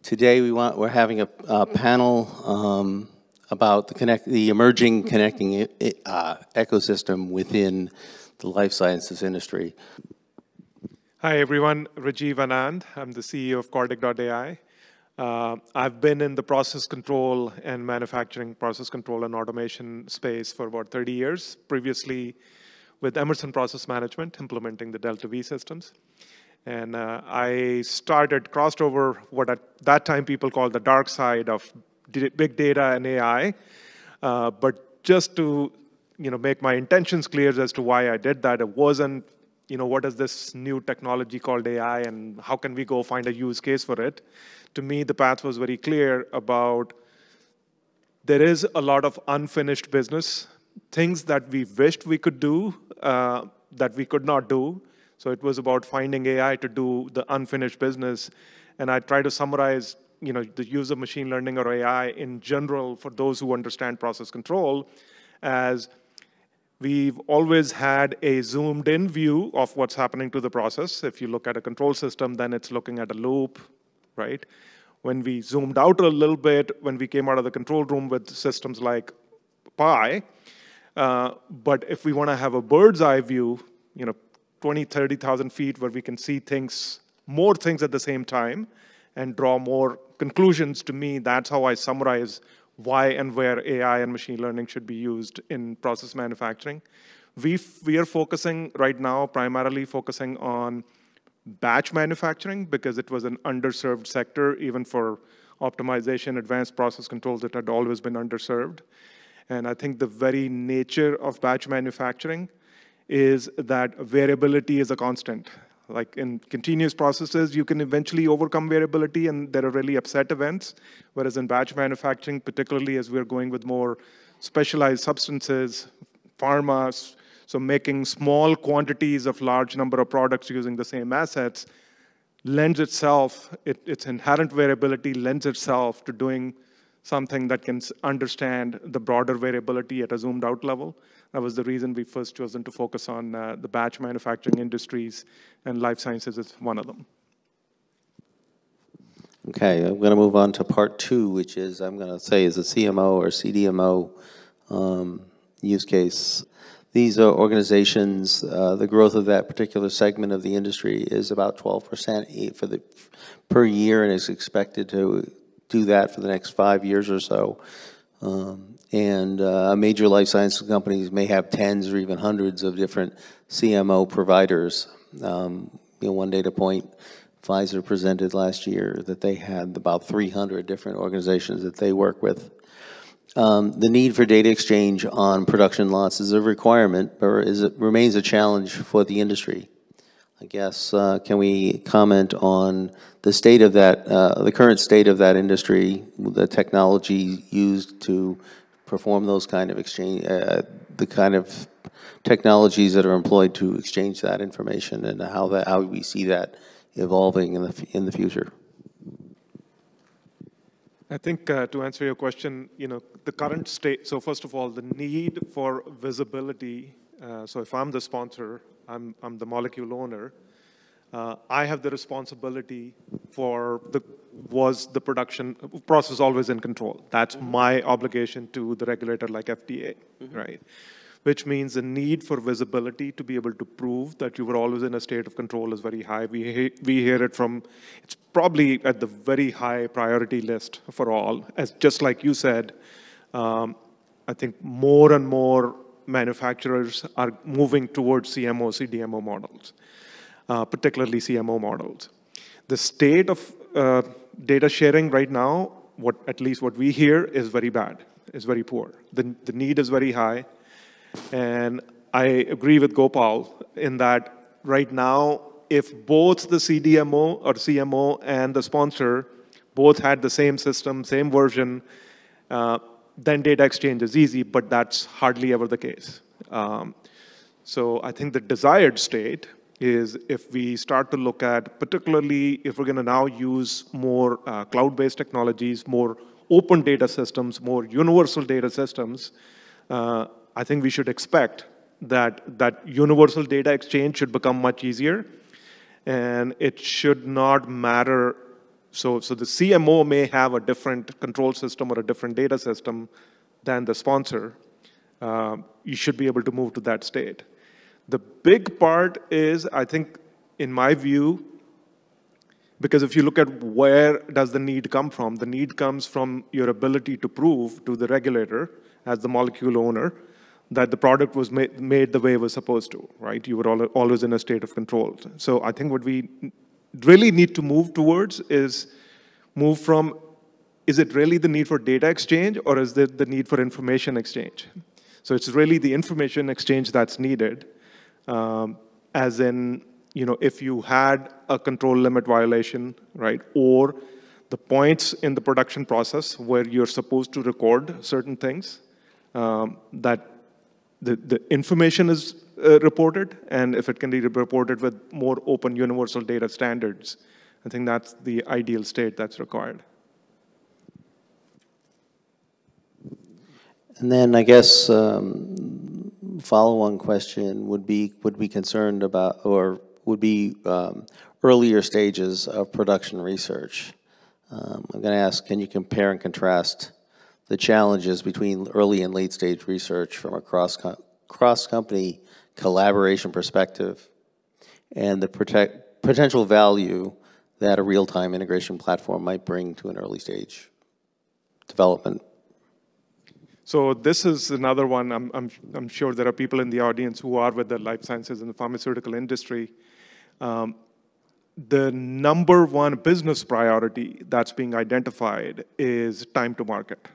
Today we're having a panel about the emerging connecting ecosystem within the life sciences industry. Hi everyone, Rajiv Anand. I'm the CEO of Quartic.ai. I've been in the process control and manufacturing process control and automation space for about 30 years, previously with Emerson Process Management, implementing the Delta V systems. And I crossed over what at that time people called the dark side of big data and AI. But just to make my intentions clear as to why I did that, it wasn't, what is this new technology called AI and how can we go find a use case for it? To me, the path was very clear about there is a lot of unfinished business, things that we wished we could do that we could not do. So it was about finding AI to do the unfinished business. And I try to summarize, the use of machine learning or AI in general for those who understand process control as we've always had a zoomed-in view of what's happening to the process. If you look at a control system, then it's looking at a loop, right? When we zoomed out a little bit, when we came out of the control room with systems like Pi, but if we want to have a bird's eye view, 20, 30,000 feet where we can see more things at the same time and draw more conclusions, to me, that's how I summarize why and where AI and machine learning should be used in process manufacturing. We are focusing right now, primarily focusing on batch manufacturing because it was an underserved sector, even for optimization, advanced process controls, it had always been underserved. And I think the very nature of batch manufacturing is that variability is a constant. Like in continuous processes, you can eventually overcome variability and there are really upset events. Whereas in batch manufacturing, particularly as we're going with more specialized substances, pharma, so making small quantities of large number of products using the same assets, its inherent variability lends itself to doing something that can understand the broader variability at a zoomed out level. That was the reason we first chosen to focus on the batch manufacturing industries, and life sciences is one of them. Okay, I'm going to move on to part two, which is, I'm going to say, is a CMO or CDMO use case. These are organizations, the growth of that particular segment of the industry is about 12% per year and is expected to do that for the next 5 years or so. And major life sciences companies may have tens or even hundreds of different CMO providers. One data point, Pfizer presented last year that they had about 300 different organizations that they work with. The need for data exchange on production lots is a requirement, or remains a challenge for the industry. I guess, can we comment on the state of that, the current state of that industry, the technology used to perform those kind of exchange, the kind of technologies that are employed to exchange that information, and how we see that evolving in the future? I think to answer your question, the current state, so first of all, the need for visibility. So if I'm the sponsor, I'm the molecule owner, I have the responsibility for was the production process always in control? That's my obligation to the regulator like FDA, right? Which means the need for visibility to be able to prove that you were always in a state of control is very high. We hear it from, it's probably at the very high priority list for all. As just like you said, I think more and more manufacturers are moving towards CMO, CDMO models, particularly CMO models. The state of data sharing right now, at least what we hear, is very bad, is very poor. The need is very high. And I agree with Gopal in that right now, if both the CDMO or CMO and the sponsor both had the same system, same version, then data exchange is easy, but that's hardly ever the case. So I think the desired state is if we start to look at, particularly if we're going to now use more cloud-based technologies, more open data systems, more universal data systems, I think we should expect that universal data exchange should become much easier. And it should not matter So the CMO may have a different control system or a different data system than the sponsor. You should be able to move to that state. The big part is, I think, in my view, because if you look at where does the need come from, the need comes from your ability to prove to the regulator as the molecule owner that the product was made the way it was supposed to, right? You were always in a state of control. So I think what we really need to move towards is move from, is it really the need for data exchange or is it the need for information exchange? So it's really the information exchange that's needed, as in, if you had a control limit violation, right, or the points in the production process where you're supposed to record certain things, that the information is reported, and if it can be reported with more open universal data standards, I think that's the ideal state that's required. And then I guess follow-on question would be concerned about, or would be earlier stages of production research. I'm going to ask, can you compare and contrast the challenges between early and late stage research from a cross-company collaboration perspective and the potential value that a real-time integration platform might bring to an early stage development? So this is another one. I'm sure there are people in the audience who are with the life sciences and the pharmaceutical industry. The number one business priority that's being identified is time to market.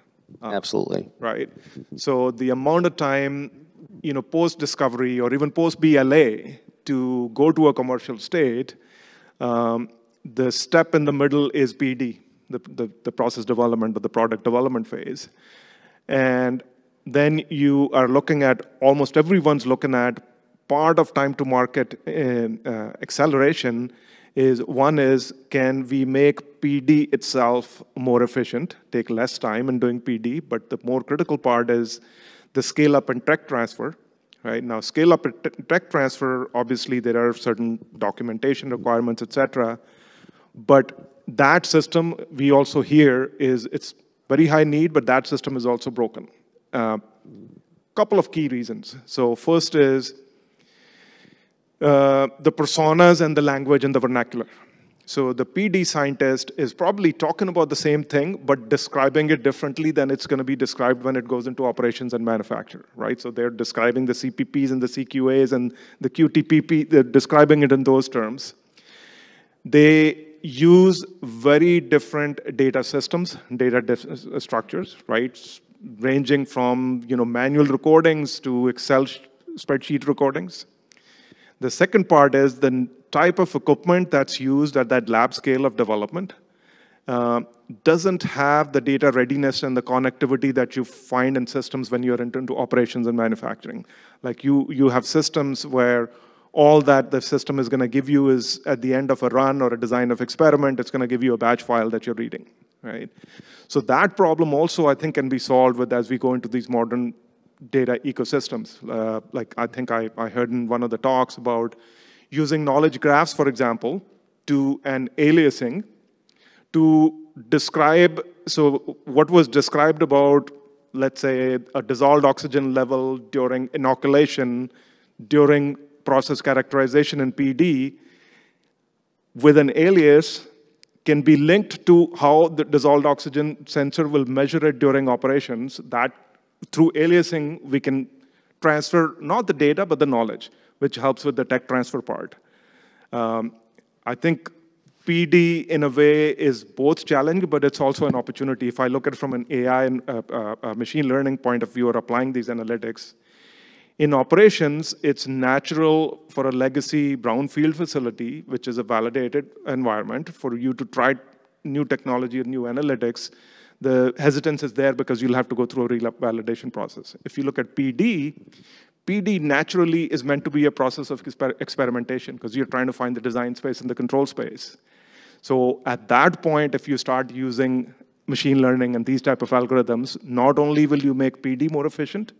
Absolutely. Right. So the amount of time, post-discovery or even post-BLA to go to a commercial state, the step in the middle is PD, the process development or the product development phase. And then you are looking at, almost everyone's looking at, part of time to market acceleration is, one is, can we make PD itself more efficient, take less time in doing PD, but the more critical part is the scale up and tech transfer, right? Now, scale up and tech transfer, obviously there are certain documentation requirements, et cetera, but that system, we also hear, it's very high need, but that system is also broken. Couple of key reasons. So first is the personas and the language and the vernacular. So the PD scientist is probably talking about the same thing, but describing it differently than it's going to be described when it goes into operations and manufacture, right? So they're describing the CPPs and the CQAs and the QTPP, they're describing it in those terms. They use very different data systems, data structures, right? Ranging from manual recordings to Excel spreadsheet recordings. The second part is the type of equipment that's used at that lab scale of development doesn't have the data readiness and the connectivity that you find in systems when you're into operations and manufacturing. Like you have systems where all that the system is going to give you is, at the end of a run or a design of experiment, it's going to give you a batch file that you're reading, right? So that problem also, I think, can be solved with, as we go into these modern data ecosystems. Like I think I heard in one of the talks about using knowledge graphs, for example, and aliasing to describe, so what was described about, let's say, a dissolved oxygen level during inoculation, during process characterization in PD, with an alias can be linked to how the dissolved oxygen sensor will measure it during operations. That through aliasing, we can transfer not the data, but the knowledge, which helps with the tech transfer part. I think PD, in a way, is both challenging, but it's also an opportunity. If I look at it from an AI and machine learning point of view, or applying these analytics, in operations, it's natural for a legacy brownfield facility, which is a validated environment, for you to try new technology and new analytics. The hesitance is there because you'll have to go through a validation process. If you look at PD, PD naturally is meant to be a process of experimentation because you're trying to find the design space and the control space. So at that point, if you start using machine learning and these type of algorithms, not only will you make PD more efficient,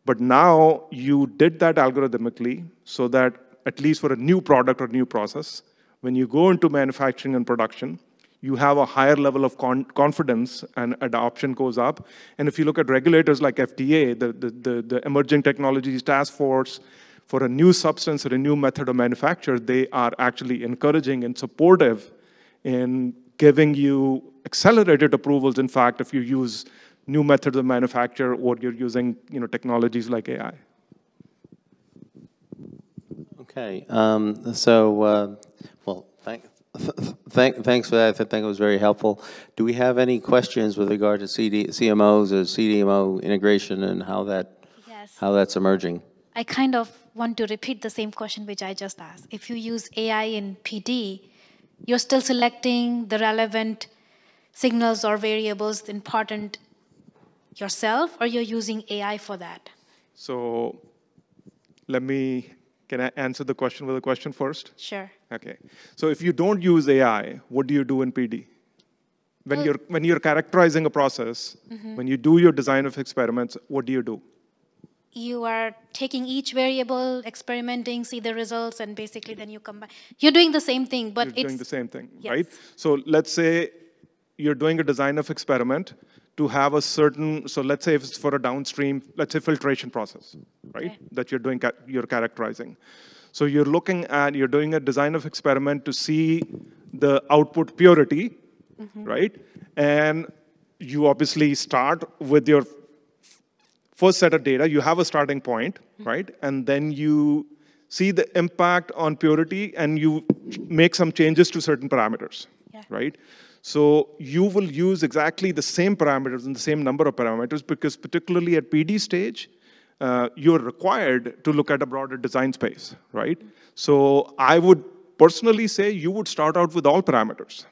but now you did that algorithmically so that, at least for a new product or new process, when you go into manufacturing and production, you have a higher level of confidence and adoption goes up. And if you look at regulators like FDA, the Emerging Technologies Task Force, for a new substance or a new method of manufacture, they are actually encouraging and supportive in giving you accelerated approvals, in fact, if you use new methods of manufacture or you're using technologies like AI. Okay, well, thanks for that. I think it was very helpful. Do we have any questions with regard to CMOs or CDMO integration and how that's emerging? I kind of want to repeat the same question which I just asked. If you use AI in PD, you're still selecting the relevant signals or variables important yourself, or you're using AI for that? So can I answer the question with a question first? Sure. Okay. So if you don't use AI, what do you do in PD? When you're characterizing a process, when you do your design of experiments, what do you do? You are taking each variable, experimenting, see the results, and basically then you combine. You're doing the same thing, but you're doing the same thing, yes. Right? So let's say you're doing a design of experiment to have a certain, so let's say if it's for a downstream, let's say filtration process, right? Okay. That you're characterizing. So you're doing a design of experiment to see the output purity, right? And you obviously start with your first set of data, you have a starting point, right? And then you see the impact on purity and you make some changes to certain parameters, right? So you will use exactly the same parameters and the same number of parameters because particularly at PD stage, you're required to look at a broader design space, right? So I would personally say you would start out with all parameters.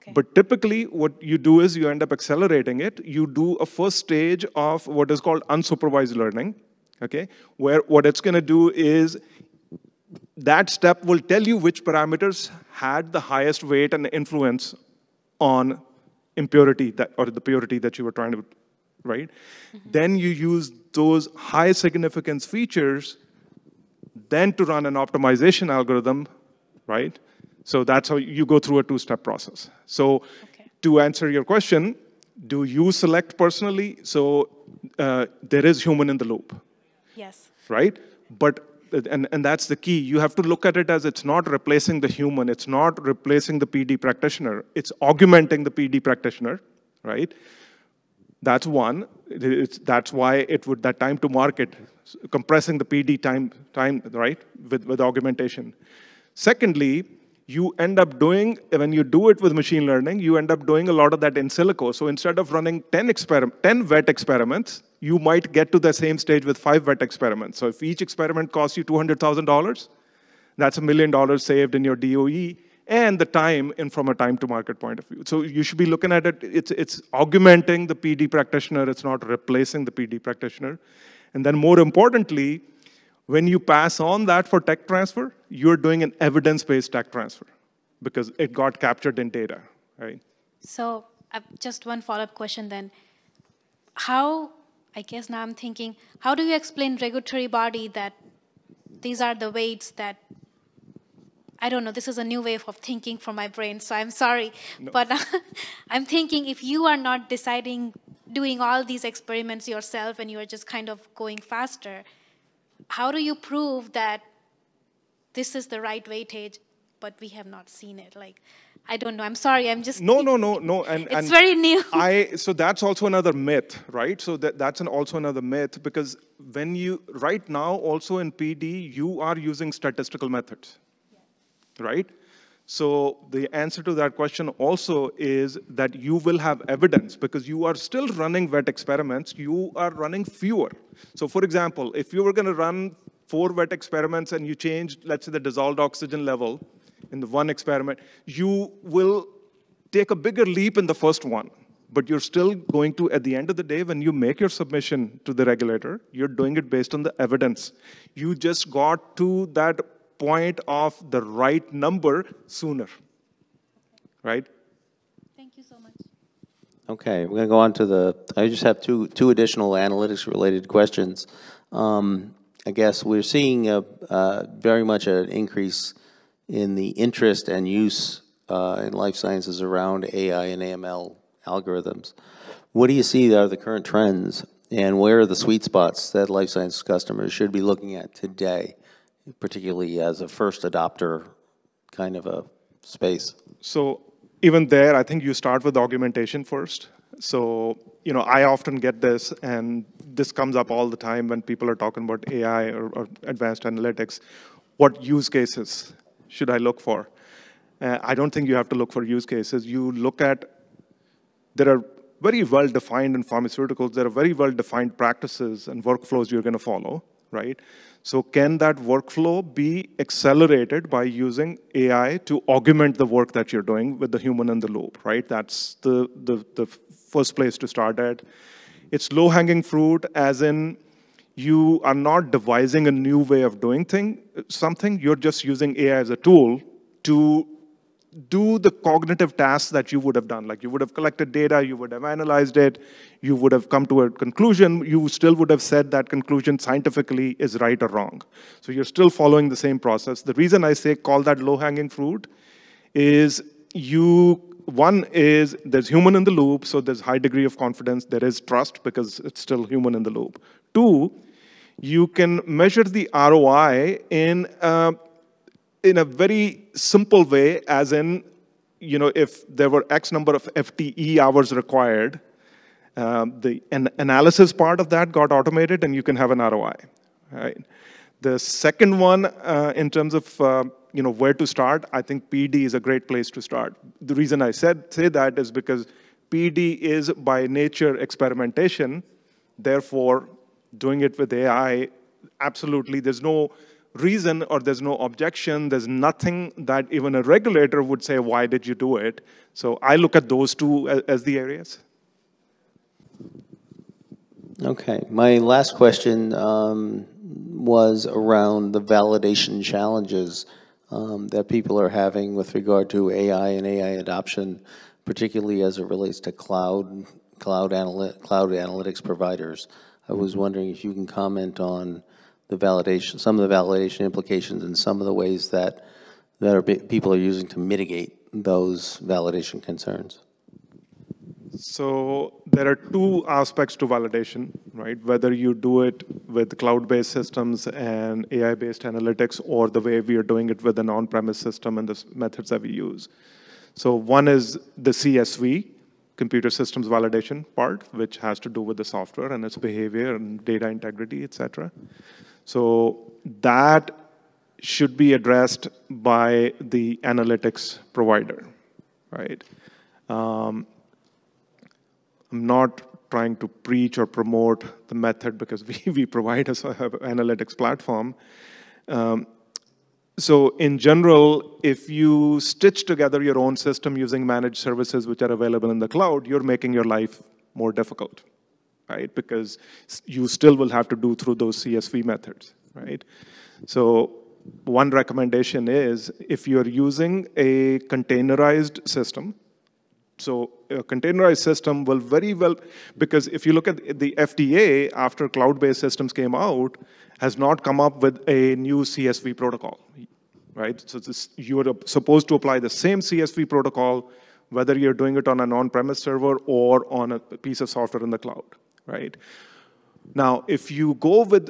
Okay. But typically, what you do is you end up accelerating it. You do a first stage of what is called unsupervised learning, okay? Where what it's going to do is that step will tell you which parameters had the highest weight and influence on impurity or the purity that you were trying to, right? Then you use those high significance features then to run an optimization algorithm, right? So that's how you go through a two-step process. So to answer your question, do you select personally? So there is human in the loop. Yes. Right? But, and that's the key. You have to look at it as it's not replacing the human. It's not replacing the PD practitioner. It's augmenting the PD practitioner, right? That's one. That's why that time to market, compressing the PD time, right, with augmentation. Secondly, you end up doing, when you do it with machine learning, you end up doing a lot of that in silico. So instead of running 10 wet experiments, you might get to the same stage with 5 wet experiments. So if each experiment costs you $200,000, that's $1 million saved in your DOE and the time from a time to market point of view. So you should be looking at it, it's augmenting the PD practitioner, it's not replacing the PD practitioner. And then more importantly, when you pass on that for tech transfer, you're doing an evidence-based tech transfer because it got captured in data, right? So just one follow-up question then. I guess now I'm thinking, how do you explain regulatory body that these are the weights that, I don't know, this is a new way of thinking from my brain, so I'm sorry. No. But I'm thinking if you are not doing all these experiments yourself and you are just kind of going faster, how do you prove that this is the right weightage, but we have not seen it? Like, I don't know. I'm sorry. I'm just... No. It's very new. So that's also another myth, right? So that's also another myth because right now, also in PD, you are using statistical methods, right? So the answer to that question also is that you will have evidence because you are still running wet experiments. You are running fewer. So for example, if you were going to run 4 wet experiments and you changed, let's say, the dissolved oxygen level in the one experiment, you will take a bigger leap in the first one. But you're still going to, at the end of the day, when you make your submission to the regulator, you're doing it based on the evidence. You just got to that point of the right number sooner, right? Thank you so much. Okay, we're going to go on to I just have two additional analytics-related questions. I guess we're seeing very much an increase in the interest and use in life sciences around AI and AML algorithms. What do you see are the current trends, and where are the sweet spots that life sciences customers should be looking at today, particularly as a first adopter kind of a space? So even there, I think you start with augmentation first. So, I often get this, and this comes up all the time when people are talking about AI or advanced analytics. What use cases should I look for? I don't think you have to look for use cases. You look at, there are very well-defined in pharmaceuticals, there are very well-defined practices and workflows you're going to follow, right? So can that workflow be accelerated by using AI to augment the work that you're doing with the human in the loop, right? That's the first place to start at. It's low-hanging fruit, as in you are not devising a new way of doing something, you're just using AI as a tool to do the cognitive tasks that you would have done. Like you would have collected data, you would have analyzed it, you would have come to a conclusion, you still would have said that conclusion scientifically is right or wrong. So you're still following the same process. The reason I say call that low-hanging fruit is one is there's human in the loop, so there's high degree of confidence, there is trust because it's still human in the loop. Two, you can measure the ROI in a very simple way, as in, if there were X number of FTE hours required, the analysis part of that got automated and you can have an ROI, right? The second one, in terms of where to start, I think PD is a great place to start. The reason I say that is because PD is by nature experimentation, therefore doing it with AI, absolutely, there's no reason or there's no objection, there's nothing that even a regulator would say, why did you do it? So I look at those two as the areas. Okay, my last question was around the validation challenges that people are having with regard to AI and AI adoption, particularly as it relates to cloud analytics providers. I was wondering if you can comment on the validation, some of the validation implications, and some of the ways that people are using to mitigate those validation concerns. So there are two aspects to validation, right? Whether you do it with cloud-based systems and AI-based analytics, or the way we are doing it with an on-premise system and the methods that we use. So one is the CSV, computer systems validation part, which has to do with the software and its behavior and data integrity, et cetera. So that should be addressed by the analytics provider, right? I'm not trying to preach or promote the method because we provide an analytics platform. So in general, if you stitch together your own system using managed services which are available in the cloud, you're making your life more difficult, right? Because you still will have to do through those CSV methods, right? So one recommendation is if you're using a containerized system, so a containerized system will very well, because if you look at the FDA, after cloud-based systems came out, has not come up with a new CSV protocol, right? So you're supposed to apply the same CSV protocol, whether you're doing it on an on-premise server or on a piece of software in the cloud, right? Now, if you go with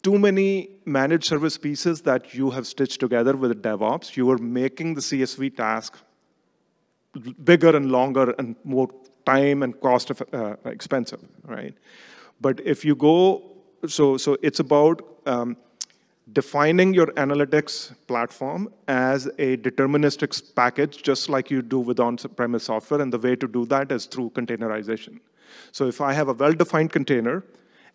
too many managed service pieces that you have stitched together with DevOps, you are making the CSV task bigger and longer and more time and cost expensive, right? But if you go, so it's about defining your analytics platform as a deterministic package, just like you do with on-premise software, and the way to do that is through containerization. So if I have a well-defined container,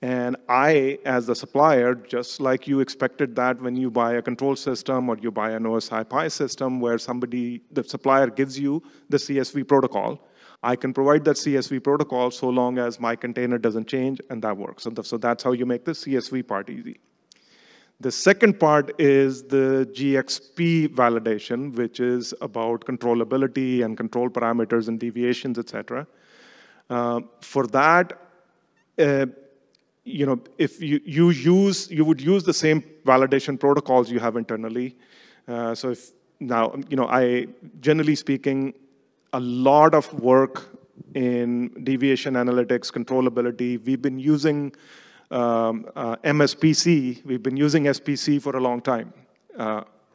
and I, as the supplier, just like you expected that when you buy a control system or you buy an OSI Pi system where the supplier gives you the CSV protocol, I can provide that CSV protocol so long as my container doesn't change, and that works. So that's how you make the CSV part easy. The second part is the GXP validation, which is about controllability and control parameters and deviations, et cetera. For that, if you would use the same validation protocols you have internally. So if Now, generally speaking, a lot of work in deviation analytics, controllability. We've been using MSPC. We've been using SPC for a long time,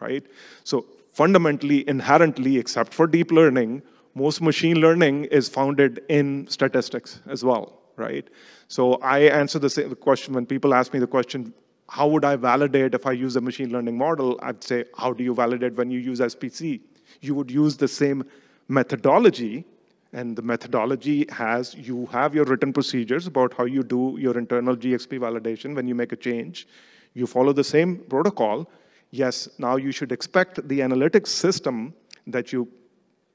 right? So fundamentally, inherently, except for deep learning, most machine learning is founded in statistics as well, right? So I answer the same question when people ask me the question, how would I validate if I use a machine learning model? I'd say, how do you validate when you use SPC? You would use the same methodology, and the methodology you have your written procedures about how you do your internal GXP validation when you make a change. You follow the same protocol. Yes, now you should expect the analytics system that you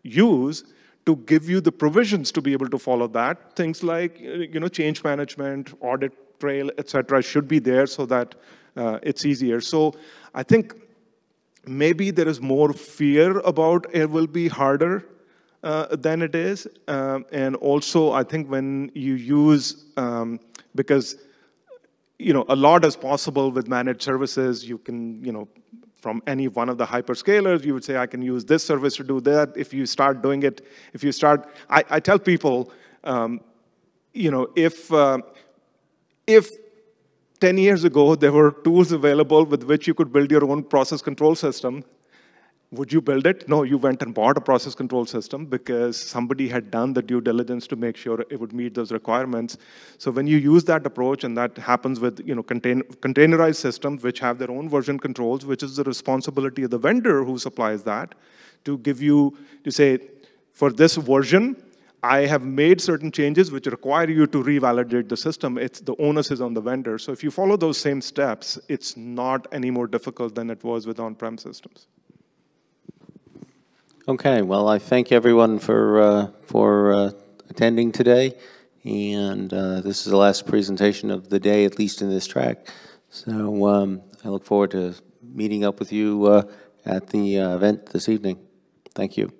use to give you the provisions to be able to follow that. Things like change management, audit trail, et cetera, should be there so that it's easier. So I think maybe there is more fear about it will be harder than it is. And also, I think when you use, because a lot is possible with managed services, you can, from any one of the hyperscalers, you would say, I can use this service to do that. If you start doing it, I tell people, if 10 years ago there were tools available with which you could build your own process control system, would you build it? No, you went and bought a process control system because somebody had done the due diligence to make sure it would meet those requirements. So when you use that approach, and that happens with containerized systems which have their own version controls, which is the responsibility of the vendor who supplies that, to give you, to say, for this version, I have made certain changes which require you to revalidate the system. The onus is on the vendor. So if you follow those same steps, it's not any more difficult than it was with on-prem systems. Okay, well, I thank everyone for attending today, and this is the last presentation of the day, at least in this track. So I look forward to meeting up with you at the event this evening. Thank you.